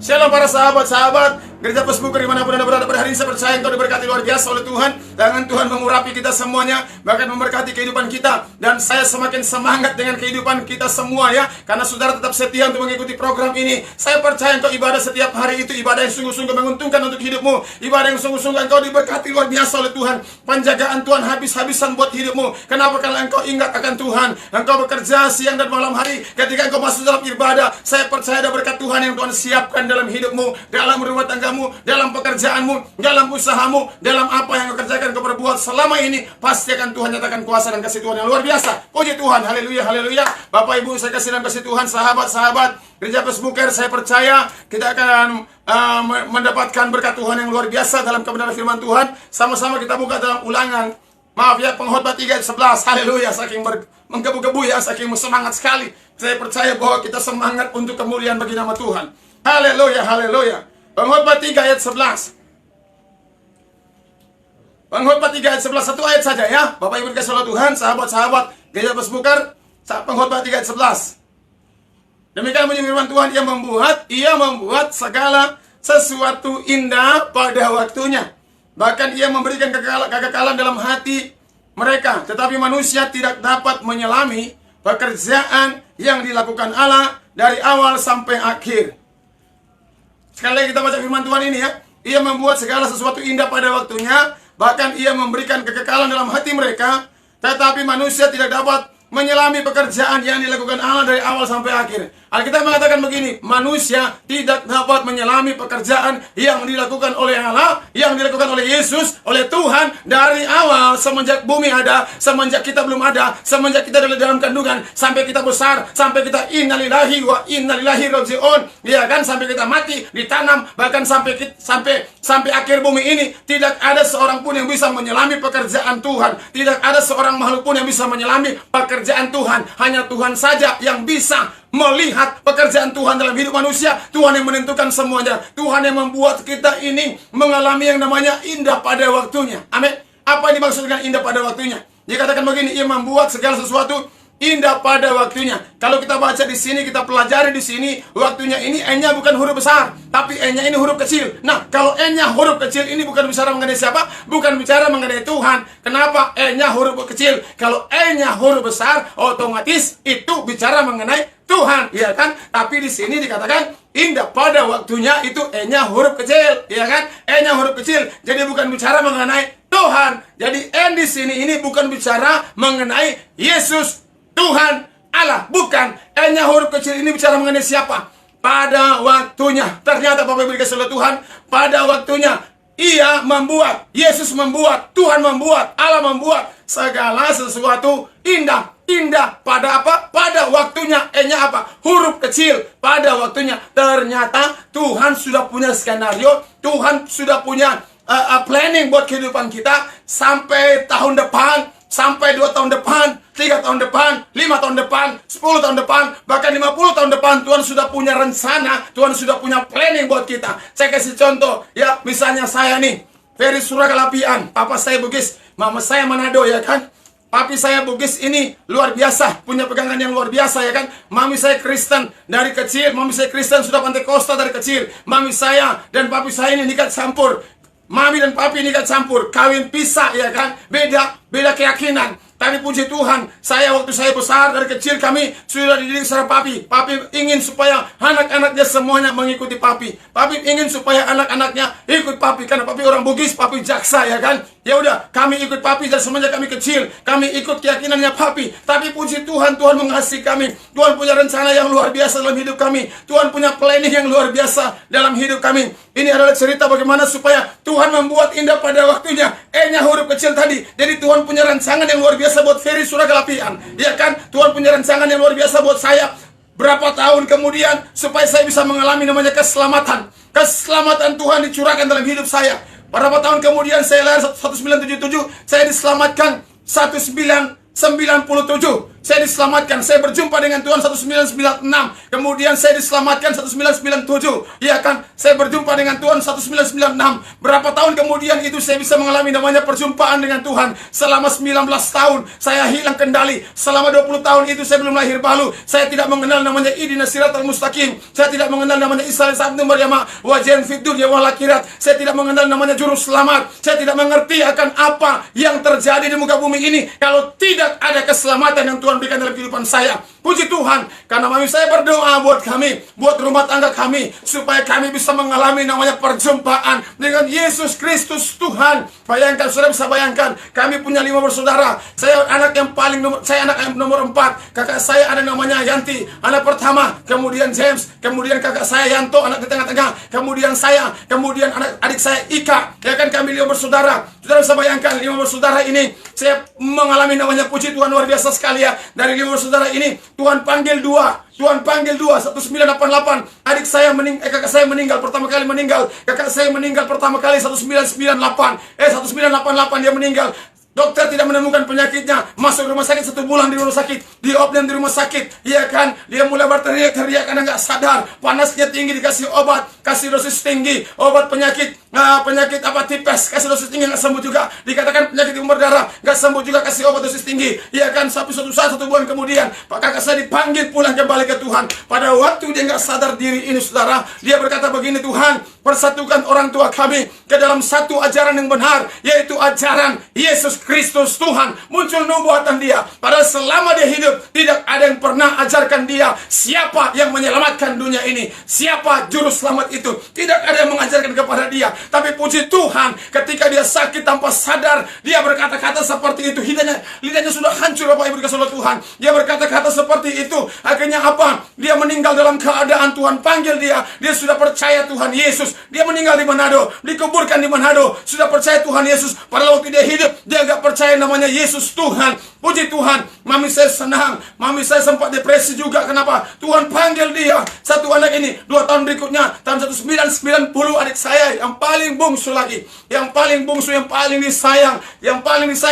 Shalom para sahabat-sahabat Gereja Presbuker dimanapun Anda berada pada hari ini. Saya percaya engkau diberkati luar biasa oleh Tuhan. Tangan Tuhan mengurapi kita semuanya, bahkan memberkati kehidupan kita. Dan saya semakin semangat dengan kehidupan kita semua ya, karena saudara tetap setia untuk mengikuti program ini. Saya percaya engkau ibadah setiap hari itu ibadah yang sungguh-sungguh menguntungkan untuk hidupmu. Ibadah yang sungguh-sungguh engkau diberkati luar biasa oleh Tuhan. Penjagaan Tuhan habis-habisan buat hidupmu. Kenapa? Karena engkau ingat akan Tuhan. Engkau bekerja siang dan malam hari. Ketika engkau masuk dalam ibadah, saya percaya ada berkat Tuhan yang Tuhan siapkan dalam hidupmu, dalam rumah tanggamu, dalam pekerjaanmu, dalam usahamu, dalam apa yang kau kerjakan, kau perbuat selama ini, pasti akan Tuhan nyatakan kuasa dan kasih Tuhan yang luar biasa. Puji Tuhan, haleluya, haleluya. Bapak Ibu saya kasih dalam kasih Tuhan, sahabat-sahabat Gereja Presbuker, saya percaya kita akan mendapatkan berkat Tuhan yang luar biasa dalam kebenaran firman Tuhan. Sama-sama kita buka dalam Ulangan, maaf ya, Pengkhotbah 3 ayat 11. Haleluya, saking menggebu-gebu ya, saking semangat sekali. Saya percaya bahwa kita semangat untuk kemuliaan bagi nama Tuhan. Haleluya, haleluya. Pengkhotbah 3 ayat 11. Pengkhotbah 3 ayat 11, satu ayat saja ya. Bapak Ibu dikasih oleh Tuhan, sahabat-sahabat Gereja Presbuker, Pengkhotbah 3 ayat 11. Demikian bunyi firman Tuhan, Ia membuat segala sesuatu indah pada waktunya. Bahkan Ia memberikan kekekalan dalam hati mereka. Tetapi manusia tidak dapat menyelami pekerjaan yang dilakukan Allah dari awal sampai akhir. Sekali lagi kita baca firman Tuhan ini ya. Ia membuat segala sesuatu indah pada waktunya. Bahkan Ia memberikan kekekalan dalam hati mereka. Tetapi manusia tidak dapat menyelami pekerjaan yang dilakukan Allah dari awal sampai akhir. Alkitab mengatakan begini, manusia tidak dapat menyelami pekerjaan yang dilakukan oleh Allah, yang dilakukan oleh Yesus, oleh Tuhan dari awal, semenjak bumi ada, semenjak kita belum ada, semenjak kita dalam kandungan, sampai kita besar, sampai kita innalillahi wa innalillahi raji'un, ya kan, sampai kita mati, ditanam, bahkan sampai akhir bumi ini, tidak ada seorang pun yang bisa menyelami pekerjaan Tuhan, tidak ada seorang makhluk pun yang bisa menyelami pekerjaan Tuhan. Hanya Tuhan saja yang bisa melihat pekerjaan Tuhan dalam hidup manusia. Tuhan yang menentukan semuanya. Tuhan yang membuat kita ini mengalami yang namanya indah pada waktunya. Amin. Apa yang dimaksud dengan indah pada waktunya? Dikatakan begini, Ia membuat segala sesuatu indah pada waktunya. Kalau kita baca di sini, kita pelajari di sini, waktunya ini E-nya bukan huruf besar, tapi E-nya ini huruf kecil. Nah, kalau E-nya huruf kecil ini bukan bicara mengenai siapa? Bukan bicara mengenai Tuhan. Kenapa E-nya huruf kecil? Kalau E-nya huruf besar, otomatis itu bicara mengenai Tuhan, ya kan? Tapi di sini dikatakan indah pada waktunya, itu E-nya huruf kecil, ya kan? E-nya huruf kecil, jadi bukan bicara mengenai Tuhan. Jadi E di sini ini bukan bicara mengenai Yesus, Tuhan, Allah, bukan. E-nya huruf kecil ini bicara mengenai siapa? Pada waktunya. Ternyata Bapak Ibu dikasih oleh Tuhan, pada waktunya Ia membuat, Yesus membuat, Tuhan membuat, Allah membuat segala sesuatu indah. Indah pada apa? Pada waktunya. E-nya apa? Huruf kecil. Pada waktunya. Ternyata Tuhan sudah punya skenario, Tuhan sudah punya planning buat kehidupan kita sampai tahun depan, sampai 2 tahun depan, 3 tahun depan, 5 tahun depan, 10 tahun depan, bahkan 50 tahun depan. Tuhan sudah punya rencana, Tuhan sudah punya planning buat kita. Saya kasih contoh, ya, misalnya saya nih, Ferry Suragalapian, papa saya Bugis, mama saya Manado, ya kan. Papi saya Bugis ini luar biasa, punya pegangan yang luar biasa, ya kan. Mami saya Kristen dari kecil, mami saya Kristen sudah Pantekosta dari kecil. Mami saya dan papi saya ini nikah campur. Mami dan papi nikah campur, kawin pisah, ya kan. Beda keyakinan. Tapi puji Tuhan, waktu saya besar dari kecil kami sudah dididik secara papi. Papi ingin supaya anak-anaknya semuanya mengikuti papi. Papi ingin supaya anak-anaknya ikut papi, karena papi orang Bugis, papi jaksa, ya kan. Ya udah, kami ikut papi dan semenjak kami kecil, kami ikut keyakinannya papi. Tapi puji Tuhan, Tuhan mengasihi kami. Tuhan punya rencana yang luar biasa dalam hidup kami. Tuhan punya planning yang luar biasa dalam hidup kami. Ini adalah cerita bagaimana supaya Tuhan membuat indah pada waktunya. E-nya huruf kecil tadi. Jadi Tuhan punya rancangan yang luar biasa buat Ferry Suragalapian, ya kan? Tuhan punya rancangan yang luar biasa buat saya. Berapa tahun kemudian supaya saya bisa mengalami namanya keselamatan. Keselamatan Tuhan dicurahkan dalam hidup saya. Berapa tahun kemudian saya lahir 1977, saya diselamatkan 1997. saya diselamatkan. Saya berjumpa dengan Tuhan 1996. Kemudian saya diselamatkan 1997. Ya kan? Saya berjumpa dengan Tuhan 1996. Berapa tahun kemudian itu saya bisa mengalami namanya perjumpaan dengan Tuhan. Selama 19 tahun saya hilang kendali. Selama 20 tahun itu saya belum lahir balu. Saya tidak mengenal namanya Ihdinash Shiratal Mustaqim. Saya tidak mengenal namanya Isa sabtu Maryam wajen fid dunya wal akhirat. Saya tidak mengenal namanya juru selamat. Saya tidak mengerti akan apa yang terjadi di muka bumi ini kalau tidak ada keselamatan yang Tuhan berikan dalam kehidupan saya. Puji Tuhan, karena mami saya berdoa buat kami, buat rumah tangga kami, supaya kami bisa mengalami namanya perjumpaan dengan Yesus Kristus Tuhan. Bayangkan, saudara bisa bayangkan, kami punya 5 bersaudara. Saya anak yang paling saya anak yang nomor 4. Kakak saya ada namanya Yanti, anak pertama. Kemudian James, kemudian kakak saya Yanto, anak di tengah-tengah. Kemudian saya, kemudian adik saya Ika. Ya kan, kami 5 bersaudara. Saudara bisa bayangkan, 5 bersaudara ini saya mengalami namanya, puji Tuhan, luar biasa sekali ya. Dari 5 bersaudara ini Tuhan panggil 2. Tuhan panggil 2, 1988. Adik saya kakak saya meninggal pertama kali meninggal. Kakak saya meninggal pertama kali 1998. 1988 dia meninggal. Dokter tidak menemukan penyakitnya. Masuk rumah sakit 1 bulan di rumah sakit. Diopnam di rumah sakit. Iya kan? Dia mulai berteriak-teriak karena nggak sadar. Panasnya tinggi, dikasih obat. Kasih dosis tinggi. Obat penyakit tipes. Kasih dosis tinggi, nggak sembuh juga. Dikatakan penyakit umur darah. Nggak sembuh juga, kasih obat dosis tinggi. Iya kan? Sampai suatu saat 1 bulan kemudian, Pak kakak saya dipanggil pulang kembali ke Tuhan. Pada waktu dia nggak sadar diri ini, saudara, dia berkata begini, Tuhan, persatukan orang tua kami ke dalam satu ajaran yang benar, yaitu ajaran Yesus Kristus Tuhan. Muncul nubuatan dia. Padahal selama dia hidup, tidak ada yang pernah ajarkan dia siapa yang menyelamatkan dunia ini, siapa juru selamat itu. Tidak ada yang mengajarkan kepada dia. Tapi puji Tuhan, ketika dia sakit tanpa sadar, dia berkata-kata seperti itu. Lidahnya sudah hancur, Bapak Ibu dikasihi oleh Tuhan. Dia berkata-kata seperti itu. Akhirnya apa? Dia meninggal dalam keadaan Tuhan panggil dia. Dia sudah percaya Tuhan Yesus. Dia meninggal di Manado, dikuburkan di Manado. Sudah percaya Tuhan Yesus. Pada waktu dia hidup, dia gak percaya namanya Yesus Tuhan. Puji Tuhan, mami saya senang. Mami saya sempat depresi juga. Kenapa? Tuhan panggil dia. Satu anak ini, 2 tahun berikutnya, tahun 1990, adik saya yang paling bungsu lagi, yang paling bungsu, yang paling disayang,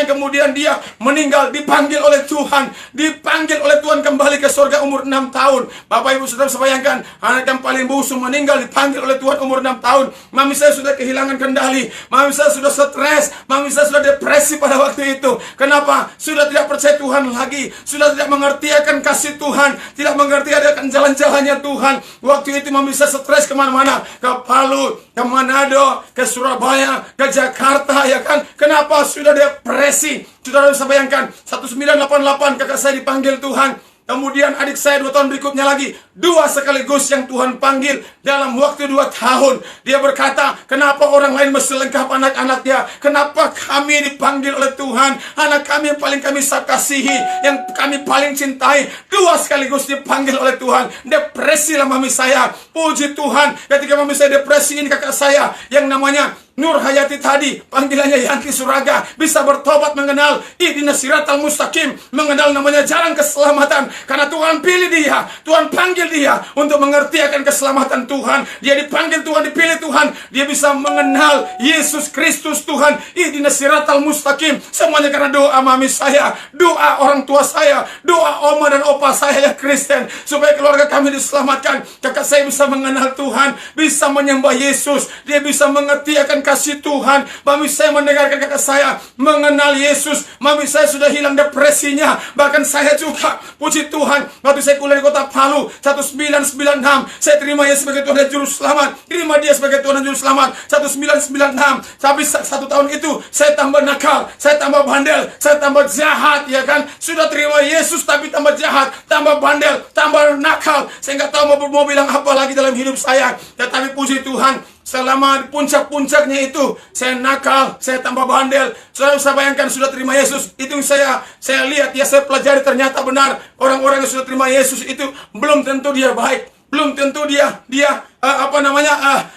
kemudian dia meninggal, dipanggil oleh Tuhan, kembali ke surga umur 6 tahun. Bapak Ibu saudara bayangkan, anak yang paling bungsu meninggal, dipanggil oleh Tuhan umur 6 tahun. Mami saya sudah kehilangan kendali, mami saya sudah stres, mami saya sudah depresi pada waktu itu. Kenapa? Sudah tidak percaya Tuhan lagi, sudah tidak mengerti akan kasih Tuhan, tidak mengerti akan jalan-jalannya Tuhan. Waktu itu mami saya stres kemana-mana, ke Palu, ke Manado, ke Surabaya, ke Jakarta, ya kan? Kenapa? Sudah depresi. Saudara bisa bayangkan, 1988 kakak saya dipanggil Tuhan. Kemudian adik saya 2 tahun berikutnya lagi, 2 sekaligus yang Tuhan panggil dalam waktu 2 tahun. Dia berkata, kenapa orang lain mesti lengkap anak-anaknya? Kenapa kami dipanggil oleh Tuhan? Anak kami yang paling kami kasihi, yang kami paling cintai, 2 sekaligus dipanggil oleh Tuhan. Depresi lah mami saya. Puji Tuhan, ketika mami saya depresi ini, kakak saya yang namanya Nur Hayati tadi, panggilannya Yanti Suraga, bisa bertobat, mengenal Ihdinash Shiratal Mustaqim, mengenal namanya jalan keselamatan. Karena Tuhan pilih dia, Tuhan panggil dia untuk mengerti akan keselamatan Tuhan. Dia dipanggil Tuhan, dipilih Tuhan. Dia bisa mengenal Yesus Kristus Tuhan, Ihdinash Shiratal Mustaqim. Semuanya karena doa mami saya, doa orang tua saya, doa oma dan opa saya yang Kristen, supaya keluarga kami diselamatkan. Kakak saya bisa mengenal Tuhan, bisa menyembah Yesus. Dia bisa mengerti akan kasih Tuhan. Mami saya mendengarkan kakak saya mengenal Yesus. Mami saya sudah hilang depresinya. Bahkan saya juga, puji Tuhan, waktu saya kuliah di kota Palu 1996, saya terima Yesus sebagai Tuhan dan Juru Selamat. Terima dia sebagai Tuhan dan Juru Selamat 1996. Tapi 1 tahun itu saya tambah nakal, saya tambah bandel, saya tambah jahat, ya kan? Sudah terima Yesus tapi tambah jahat, tambah bandel, tambah nakal. Saya nggak tahu mau bilang apa lagi dalam hidup saya. Tetapi puji Tuhan, selama puncak-puncaknya itu saya nakal, saya tambah bandel. Saudara bisa bayangkan, sudah terima Yesus, itu saya lihat ya, saya pelajari, ternyata benar orang-orang yang sudah terima Yesus itu belum tentu dia baik, belum tentu dia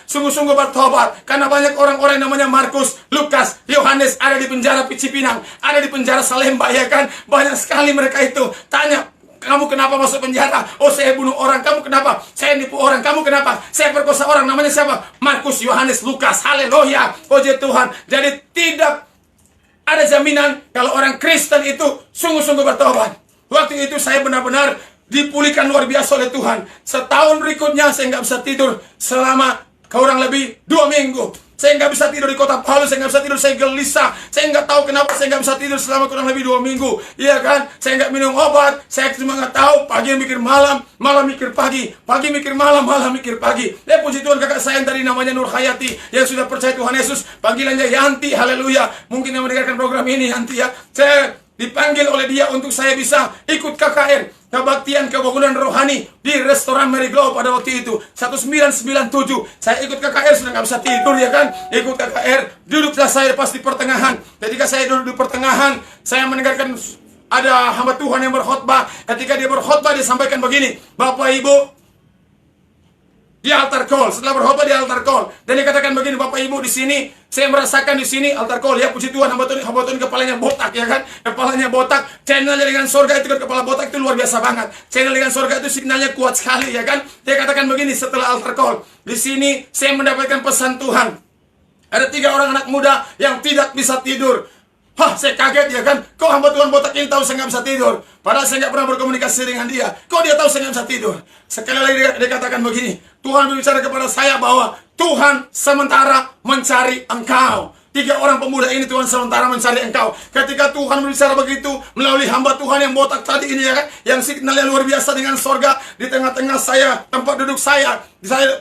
sungguh-sungguh bertobat. Karena banyak orang-orang yang namanya Markus, Lukas, Yohanes ada di penjara Cipinang, ada di penjara Salemba, ya kan? Banyak sekali mereka itu tanya, kamu kenapa masuk penjara? Oh, saya bunuh orang. Kamu kenapa? Saya nipu orang. Kamu kenapa? Saya perkosa orang. Namanya siapa? Markus, Yohanes, Lukas. Haleluya, puji Tuhan. Jadi tidak ada jaminan kalau orang Kristen itu sungguh-sungguh bertobat. Waktu itu saya benar-benar dipulihkan luar biasa oleh Tuhan. Setahun berikutnya saya nggak bisa tidur selama kurang lebih 2 minggu. Saya nggak bisa tidur di kota Palu, saya nggak bisa tidur, saya gelisah. Saya nggak tahu kenapa saya nggak bisa tidur selama kurang lebih 2 minggu. Iya kan? Saya nggak minum obat, saya cuma nggak tahu. Pagi mikir malam, malam mikir pagi, pagi mikir malam, malam mikir pagi. Puji Tuhan, kakak saya yang tadi namanya Nur Hayati, yang sudah percaya Tuhan Yesus, panggilannya Yanti, haleluya. Mungkin yang mendengarkan program ini Yanti ya. Saya dipanggil oleh dia untuk saya bisa ikut KKR, kebaktian kebangunan rohani di restoran Mary Glow pada waktu itu 1997. Saya ikut KKR sudah nggak bisa tidur ya kan, ikut KKR, duduklah saya pas di pertengahan. Ketika saya duduk di pertengahan, saya mendengarkan ada hamba Tuhan yang berkhotbah. Ketika dia berkhotbah, dia sampaikan begini, Bapak Ibu, di altar call, setelah berkhotbah di altar call, dan dia katakan begini, Bapak Ibu, di sini saya merasakan di sini altar call ya, puji Tuhan, hamba Tuhan kepalanya botak ya kan, kepalanya botak, channelnya dengan surga itu kan, kepala botak itu luar biasa banget, channel dengan surga itu signalnya kuat sekali ya kan. Dia katakan begini setelah altar call, di sini saya mendapatkan pesan Tuhan, ada 3 orang anak muda yang tidak bisa tidur. Hah, saya kaget ya kan. Kok hamba Tuhan botak ini tahu saya nggak bisa tidur? Padahal saya nggak pernah berkomunikasi dengan dia. Kok dia tahu saya nggak bisa tidur? Sekali lagi dia katakan begini, Tuhan berbicara kepada saya bahwa Tuhan sementara mencari engkau. 3 orang pemuda ini Tuhan sementara mencari engkau. Ketika Tuhan berbicara begitu melalui hamba Tuhan yang botak tadi ini ya kan, yang signalnya luar biasa dengan sorga di tengah-tengah saya, tempat duduk saya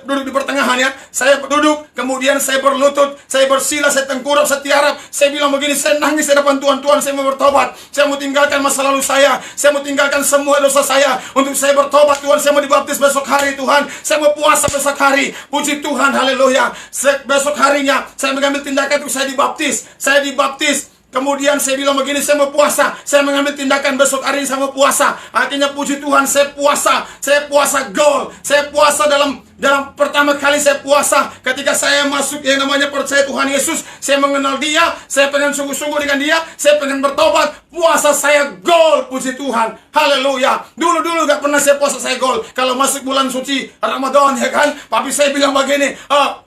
duduk di pertengahan ya, saya duduk, kemudian saya berlutut, saya bersila, saya tengkurap, saya tiarap, saya bilang begini, saya nangis di depan Tuhan, Tuhan saya mau bertobat, saya mau tinggalkan masa lalu saya mau tinggalkan semua dosa saya, untuk saya bertobat Tuhan, saya mau dibaptis besok hari Tuhan, saya mau puasa besok hari, puji Tuhan, haleluya. Besok harinya saya mengambil tindakan untuk saya dibaptis. Kemudian saya bilang begini, saya mau puasa, saya mengambil tindakan besok hari ini saya mau puasa. Akhirnya puji Tuhan, saya puasa goal, saya puasa dalam pertama kali saya puasa ketika saya masuk yang namanya percaya Tuhan Yesus. Saya mengenal dia, saya pengen sungguh-sungguh dengan dia, saya pengen bertobat. Puasa saya goal, puji Tuhan, haleluya. Dulu gak pernah saya puasa saya goal. Kalau masuk bulan suci Ramadan ya kan, papi saya bilang begini,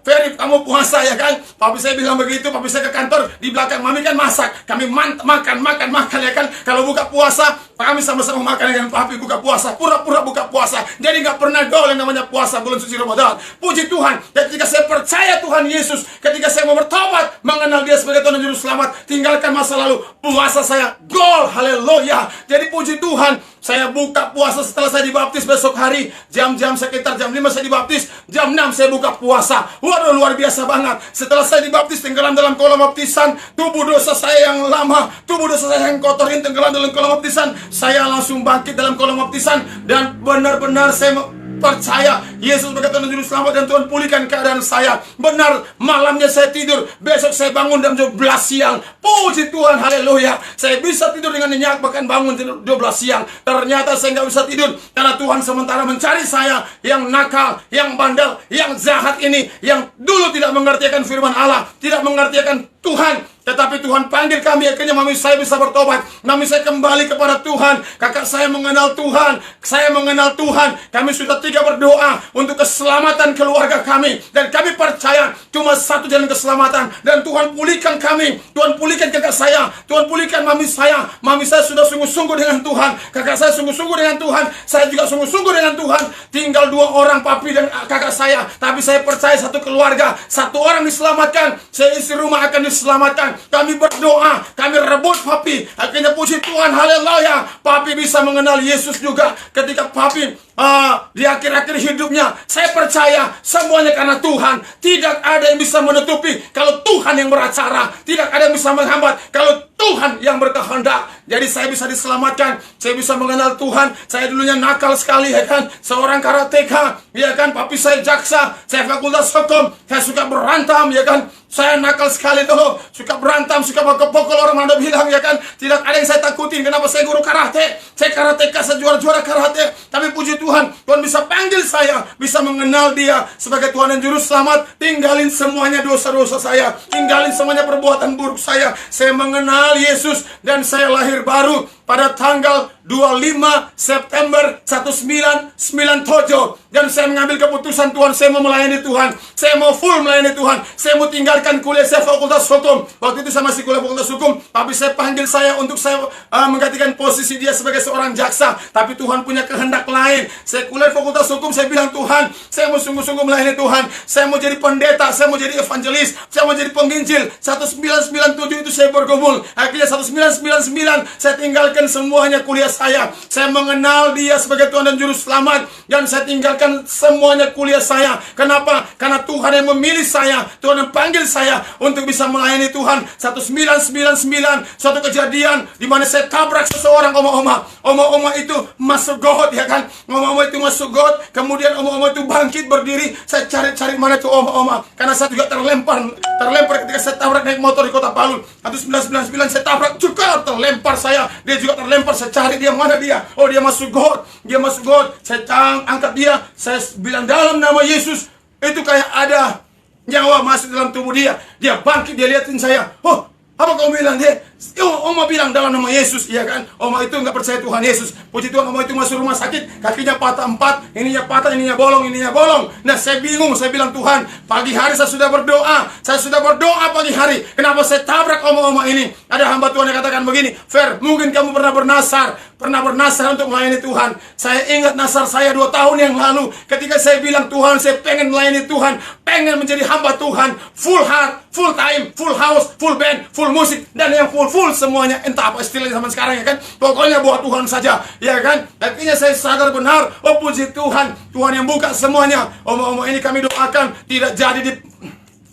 Ferry kamu puasa ya kan. Papi saya bilang begitu, papi saya ke kantor, di belakang mami kan masak, kami makan ya kan. Kalau buka puasa, kami sama-sama makan dengan papi buka puasa, pura-pura buka puasa. Jadi gak pernah goal yang namanya puasa bulan suci Ramadan. Puji Tuhan, ketika saya percaya Tuhan Yesus, ketika saya mau bertobat, mengenal dia sebagai Tuhan dan Juru Selamat, tinggalkan masa lalu, puasa saya goal, haleluya. Jadi puji Tuhan, saya buka puasa setelah saya dibaptis besok hari, jam-jam sekitar jam 5 saya dibaptis, jam 6 saya buka puasa. Waduh, luar biasa banget. Setelah saya dibaptis, tenggelam dalam kolam baptisan, tubuh dosa saya yang lama, tubuh dosa saya yang kotor ini tenggelam dalam kolam baptisan. Saya langsung bangkit dalam kolam baptisan, dan benar-benar saya percaya Yesus sebagai Tuhan dan Juru Selamat, dan Tuhan pulihkan keadaan saya. Benar, malamnya saya tidur, besok saya bangun jam 12 siang. Puji Tuhan, haleluya. Saya bisa tidur dengan nyenyak, bahkan bangun 12 siang. Ternyata saya nggak bisa tidur karena Tuhan sementara mencari saya yang nakal, yang bandel, yang jahat ini, yang dulu tidak mengerti akan firman Allah, tidak mengerti akan Tuhan. Tetapi Tuhan panggil kami, akhirnya mami saya bisa bertobat. Mami saya kembali kepada Tuhan. Kakak saya mengenal Tuhan. Saya mengenal Tuhan. Kami sudah 3 berdoa untuk keselamatan keluarga kami. Dan kami percaya cuma satu jalan keselamatan. Dan Tuhan pulihkan kami. Tuhan pulihkan kakak saya. Tuhan pulihkan mami saya. Mami saya sudah sungguh-sungguh dengan Tuhan. Kakak saya sungguh-sungguh dengan Tuhan. Saya juga sungguh-sungguh dengan Tuhan. Tinggal 2 orang, papi dan kakak saya. Tapi saya percaya satu keluarga, 1 orang diselamatkan. Saya isi rumah akan diselamatkan. Kami berdoa, kami rebut papi. Akhirnya puji Tuhan, haleluya, papi bisa mengenal Yesus juga. Ketika papi di akhir-akhir hidupnya, saya percaya semuanya karena Tuhan. Tidak ada yang bisa menutupi kalau Tuhan yang beracara. Tidak ada yang bisa menghambat kalau Tuhan yang berkehendak. Jadi saya bisa diselamatkan, saya bisa mengenal Tuhan. Saya dulunya nakal sekali ya kan, seorang karateka ya kan. Papi saya jaksa, saya fakultas hukum, saya suka berantem ya kan. Saya nakal sekali dulu, suka berantem, suka pukul orang, mana bilang ya kan. Tidak ada yang saya takutin. Kenapa? Saya guru karate, saya karateka, saya juara karate. Tapi puji Tuhan, Tuhan bisa panggil saya, bisa mengenal dia sebagai Tuhan dan Juru Selamat. Tinggalin semuanya dosa-dosa saya, tinggalin semuanya perbuatan buruk saya. Saya mengenal Yesus dan saya lahir baru. pada tanggal 25 September 1997. Dan saya mengambil keputusan, Tuhan, saya mau melayani Tuhan. Saya mau full melayani Tuhan. Saya mau tinggalkan kuliah saya fakultas hukum. Waktu itu saya masih kuliah fakultas hukum, tapi saya panggil saya untuk saya menggantikan posisi dia sebagai seorang jaksa. Tapi Tuhan punya kehendak lain. Saya kuliah fakultas hukum, saya bilang, Tuhan, saya mau sungguh-sungguh melayani Tuhan. Saya mau jadi pendeta, saya mau jadi evangelis, saya mau jadi penginjil. 1997 itu saya bergumul. Akhirnya 1999 saya tinggalkan semuanya kuliah saya. Saya mengenal dia sebagai Tuhan dan Juru Selamat. Dan saya tinggalkan semuanya kuliah saya. Kenapa? Karena Tuhan yang memilih saya. Tuhan yang panggil saya untuk bisa melayani Tuhan. 1999 suatu kejadian di mana saya tabrak seseorang, oma-oma. Oma-oma itu masuk got, ya kan? Oma-oma itu masuk got. Kemudian oma-oma itu bangkit berdiri. Saya cari-cari mana itu oma-oma. Karena saya juga terlempar ketika saya tabrak naik motor di Kota Palu. 1999 saya tabrak juga terlempar saya. Dia juga terlempar. Saya cari dia, mana dia? Oh, dia masuk got. Dia masuk got. Saya angkat dia. Saya bilang dalam nama Yesus. Itu kayak ada nyawa masuk dalam tubuh dia. Dia bangkit, dia liatin saya. Oh, apa kau bilang? Dia, Oma bilang dalam nama Yesus, iya kan? Oma itu nggak percaya Tuhan Yesus. Puji Tuhan, Oma itu masuk rumah sakit, kakinya patah 4, ininya patah, ininya bolong, ininya bolong. Nah, saya bingung, saya bilang, Tuhan, pagi hari saya sudah berdoa pagi hari. Kenapa saya tabrak oma-oma ini? Ada hamba Tuhan yang katakan begini, Fer, mungkin kamu pernah bernasar untuk melayani Tuhan. Saya ingat nasar saya 2 tahun yang lalu, ketika saya bilang, Tuhan, saya pengen melayani Tuhan, pengen menjadi hamba Tuhan, full heart, full time, full house, full band, full musik, dan yang full semuanya, entah apa istilahnya zaman sekarang, ya kan? Pokoknya buat Tuhan saja, ya kan? Akhirnya saya sadar benar, oh puji Tuhan, Tuhan yang buka semuanya. Oma-oma ini kami doakan tidak jadi di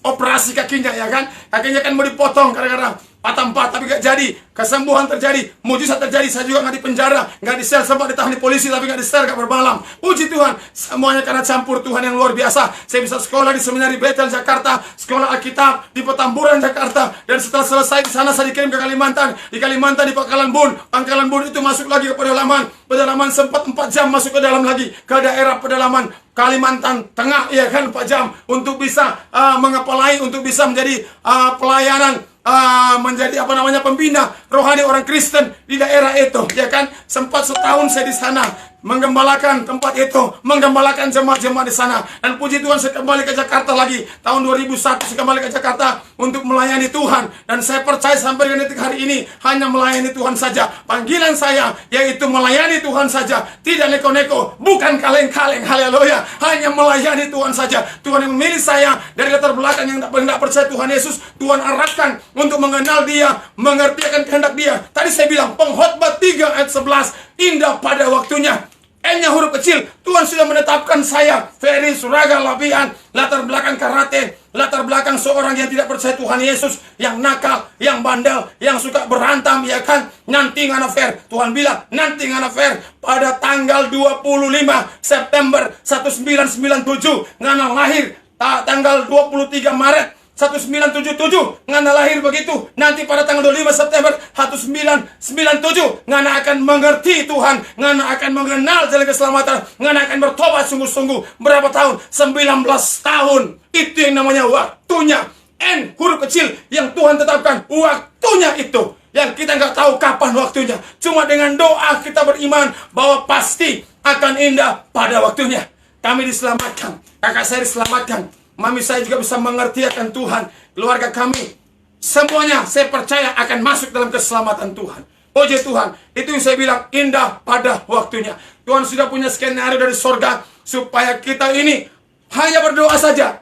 operasi kakinya, ya kan? Kakinya kan mau dipotong gara-gara patah 4, tapi gak jadi. Kesembuhan terjadi, mujizat terjadi. Saya juga gak di penjara, gak di sel, sempat ditahan di polisi, tapi gak di sel, gak bermalam. Puji Tuhan, semuanya karena campur Tuhan yang luar biasa. Saya bisa sekolah di Seminari Bethel Jakarta, sekolah Alkitab di Petamburan Jakarta, dan setelah selesai di sana saya dikirim ke Kalimantan. Di Kalimantan di Pangkalan Bun itu masuk lagi ke pedalaman sempat 4 jam masuk ke dalam lagi ke daerah pedalaman Kalimantan Tengah, ya kan, 4 jam untuk bisa mengepelai, untuk bisa menjadi pelayanan, menjadi pembina rohani orang Kristen di daerah itu, ya kan. Sempat setahun saya di sana menggembalakan tempat itu, menggembalakan jemaat-jemaat di sana. Dan puji Tuhan, saya kembali ke Jakarta lagi tahun 2001. Saya kembali ke Jakarta untuk melayani Tuhan, dan saya percaya sampai dengan detik hari ini hanya melayani Tuhan saja. Panggilan saya yaitu melayani Tuhan saja, tidak neko-neko, bukan kaleng-kaleng. Haleluya, hanya melayani Tuhan saja. Tuhan yang memilih saya dari latar belakang yang tidak percaya Tuhan Yesus. Tuhan arahkan untuk mengenal Dia, mengerti akan kehendak Dia. Tadi saya bilang Pengkhotbah 3 ayat 11, indah pada waktunya. N-nya huruf kecil. Tuhan sudah menetapkan saya, Ferry Suraga Labian, latar belakang karate, latar belakang seorang yang tidak percaya Tuhan Yesus, yang nakal, yang bandel, yang suka berantam, ya kan. Nanti ngana Fer, Tuhan bilang nanti ngana Fer, pada tanggal 25 September 1997 ngana lahir, tanggal 23 Maret 1977 ngana lahir begitu. Nanti pada tanggal 25 September 1997 ngana akan mengerti Tuhan, ngana akan mengenal jalan keselamatan, ngana akan bertobat sungguh-sungguh. Berapa tahun? 19 tahun. Itu yang namanya waktunya. N huruf kecil yang Tuhan tetapkan, waktunya itu yang kita nggak tahu kapan waktunya. Cuma dengan doa kita beriman bahwa pasti akan indah pada waktunya. Kami diselamatkan, kakak saya diselamatkan, mami saya juga bisa mengerti akan Tuhan. Keluarga kami, semuanya saya percaya akan masuk dalam keselamatan Tuhan. Puji Tuhan, itu yang saya bilang indah pada waktunya. Tuhan sudah punya skenario dari sorga supaya kita ini hanya berdoa saja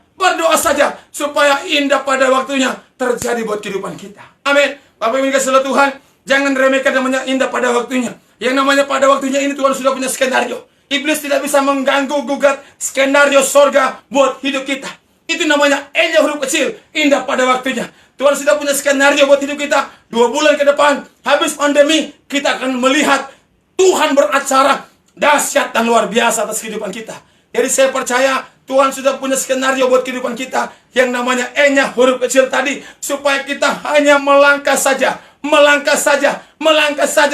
supaya indah pada waktunya terjadi buat kehidupan kita. Amin. Bapak Ibu dikasihi Tuhan, jangan remehkan namanya indah pada waktunya. Yang namanya pada waktunya ini Tuhan sudah punya skenario. Iblis tidak bisa mengganggu gugat skenario sorga buat hidup kita. Itu namanya N-nya huruf kecil, indah pada waktunya. Tuhan sudah punya skenario buat hidup kita. 2 bulan ke depan, habis pandemi, kita akan melihat Tuhan beracara dahsyat dan luar biasa atas kehidupan kita. Jadi saya percaya Tuhan sudah punya skenario buat kehidupan kita, yang namanya N-nya huruf kecil tadi, supaya kita hanya melangkah saja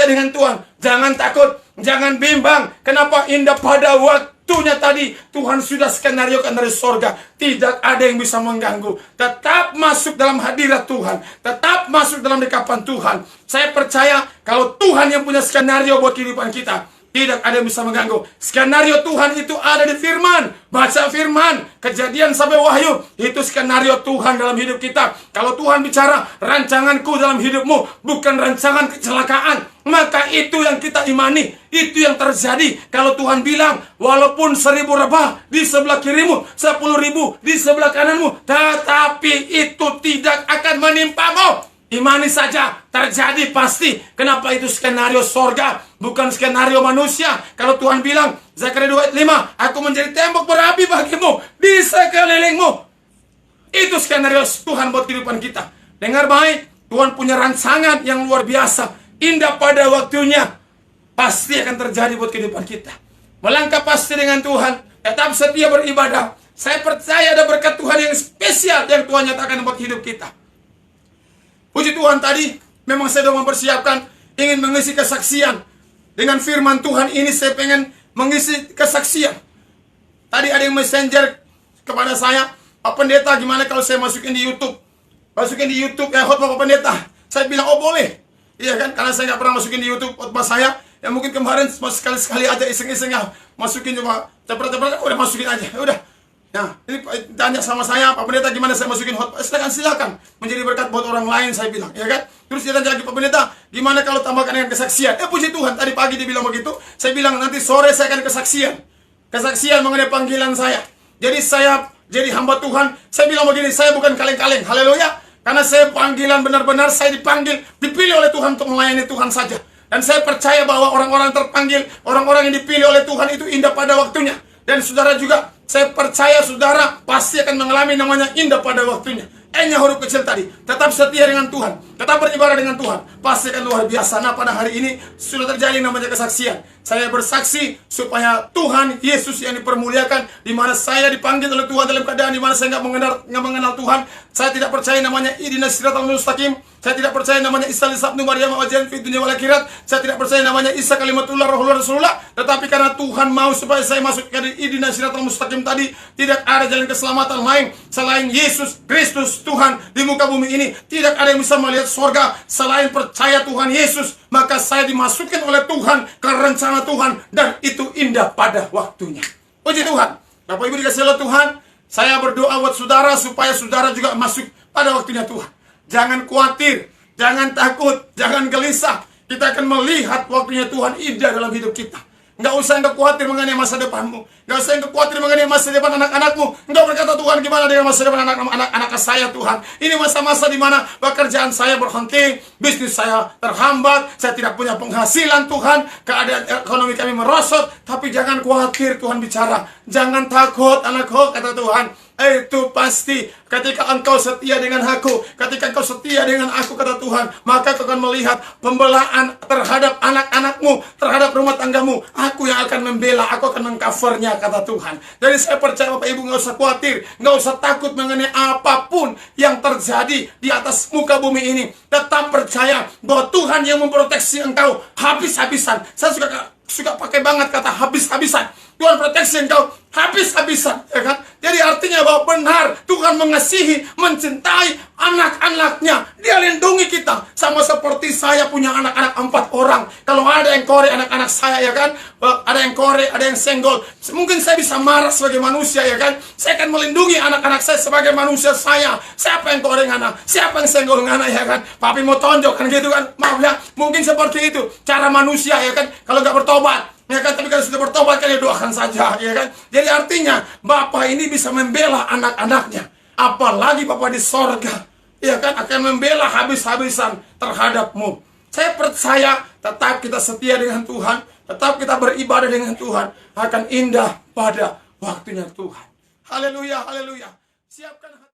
dengan Tuhan. Jangan takut, jangan bimbang. Kenapa indah pada waktu waktunya tadi Tuhan sudah skenariokan dari sorga. Tidak ada yang bisa mengganggu. Tetap masuk dalam hadirat Tuhan. Tetap masuk dalam dekapan Tuhan. Saya percaya kalau Tuhan yang punya skenario buat kehidupan kita, tidak ada yang bisa mengganggu. Skenario Tuhan itu ada di firman. Baca firman. Kejadian sampai Wahyu. Itu skenario Tuhan dalam hidup kita. Kalau Tuhan bicara, rancanganku dalam hidupmu bukan rancangan kecelakaan, maka itu yang kita imani. Itu yang terjadi. Kalau Tuhan bilang, walaupun 1000 rebah di sebelah kirimu, 10.000 di sebelah kananmu, tetapi itu tidak akan menimpamu. Imani saja, terjadi pasti. Kenapa? Itu skenario sorga, bukan skenario manusia. Kalau Tuhan bilang, Zakaria 2:5, aku menjadi tembok berapi bagimu di sekelilingmu. Itu skenario Tuhan buat kehidupan kita. Dengar baik, Tuhan punya rancangan yang luar biasa, indah pada waktunya. Pasti akan terjadi buat kehidupan kita. Melangkah pasti dengan Tuhan, tetap setia beribadah. Saya percaya ada berkat Tuhan yang spesial yang Tuhan nyatakan buat hidup kita. Puji Tuhan, tadi memang saya sudah mempersiapkan ingin mengisi kesaksian. Dengan firman Tuhan ini saya pengen mengisi kesaksian. Tadi ada yang messenger kepada saya, Pak Pendeta, gimana kalau saya masukin di YouTube? Masukin di YouTube ya khotbah Pak Pendeta. Saya bilang, oh boleh. Iya kan, karena saya nggak pernah masukin di YouTube khotbah saya. Ya mungkin kemarin sekali-sekali aja iseng-iseng ya. Masukin cuma cepet-cepet, udah masukin aja. Udah. Nah, ini tanya sama saya, Pak Pendeta, gimana saya masukin khotbah? Silakan menjadi berkat buat orang lain, saya bilang, ya kan? Terus dia tanya lagi, Pak Pendeta, gimana kalau tambahkan dengan kesaksian? Puji Tuhan, tadi pagi dia bilang begitu. Saya bilang, nanti sore saya akan kesaksian. Kesaksian mengenai panggilan saya. Jadi saya jadi hamba Tuhan. Saya bilang begini, saya bukan kaleng-kaleng. Haleluya. Karena saya panggilan benar-benar, saya dipanggil, dipilih oleh Tuhan untuk melayani Tuhan saja. Dan saya percaya bahwa orang-orang terpanggil, orang-orang yang dipilih oleh Tuhan itu indah pada waktunya. Dan saudara juga, saya percaya saudara pasti akan mengalami namanya indah pada waktunya. Nya huruf kecil tadi. Tetap setia dengan Tuhan. Tetap beribadah dengan Tuhan. Pasti akan luar biasa. Nah, pada hari ini sudah terjadi namanya kesaksian. Saya bersaksi supaya Tuhan Yesus yang dipermuliakan, di mana saya dipanggil oleh Tuhan dalam keadaan di mana saya nggak mengenal Tuhan. Saya tidak percaya namanya Ihdina Siratal Mustaqim. Saya tidak percaya namanya Isa Ibnu Maryam wajian fi dunya wal akhirat. Saya tidak percaya namanya Isa Kalimatullah Rohullah Rasulullah. Tetapi karena Tuhan mau supaya saya masuk ke Ihdina Siratal Mustaqim tadi, tidak ada jalan keselamatan lain selain Yesus Kristus Tuhan di muka bumi ini. Tidak ada yang bisa melihat surga selain percaya Tuhan Yesus. Maka saya dimasukkan oleh Tuhan ke rencana Tuhan, dan itu indah pada waktunya. Puji Tuhan. Bapak Ibu dikasih oleh Tuhan, saya berdoa buat saudara supaya saudara juga masuk pada waktunya Tuhan. Jangan khawatir, jangan takut, jangan gelisah. Kita akan melihat waktunya Tuhan indah dalam hidup kita. Nggak usah engkau khawatir mengenai masa depanmu. Nggak usah engkau khawatir mengenai masa depan anak-anakmu. Engkau berkata, Tuhan, gimana dengan masa depan anak-anak saya, Tuhan? Ini masa-masa di mana pekerjaan saya berhenti, bisnis saya terhambat, saya tidak punya penghasilan, Tuhan. Keadaan ekonomi kami merosot. Tapi jangan khawatir, Tuhan bicara. Jangan takut, anakku, kata Tuhan. Itu pasti ketika engkau setia dengan aku, ketika engkau setia dengan aku, kata Tuhan, maka kau akan melihat pembelaan terhadap anak-anakmu, terhadap rumah tanggamu. Aku yang akan membela, aku akan mengcovernya, kata Tuhan. Jadi saya percaya Bapak Ibu nggak usah khawatir, nggak usah takut mengenai apapun yang terjadi di atas muka bumi ini. Tetap percaya bahwa Tuhan yang memproteksi engkau habis-habisan. Saya suka pakai banget kata habis-habisan. Tuhan proteksi engkau habis-habisan, ya kan? Jadi artinya bahwa benar Tuhan mengasihi, mencintai anak-anaknya. Dia lindungi kita. Sama seperti saya punya anak-anak 4 orang. Kalau ada yang korek anak-anak saya, ya kan? Ada yang korek, ada yang senggol. Mungkin saya bisa marah sebagai manusia, ya kan? Saya akan melindungi anak-anak saya sebagai manusia saya. Siapa yang korek anak? Siapa yang senggol anak, ya kan? Papi mau tonjok kan gitu kan? Maaf ya, mungkin seperti itu. Cara manusia, ya kan? Kalau nggak bertobat, ya kan, tapi kalau sudah bertobat kan ya doakan saja, ya kan. Jadi artinya Bapak ini bisa membela anak-anaknya, apalagi Bapak di sorga, ya kan, akan membela habis-habisan terhadapmu. Saya percaya tetap kita setia dengan Tuhan, tetap kita beribadah dengan Tuhan, akan indah pada waktunya Tuhan. Haleluya, haleluya. Siapkan hati.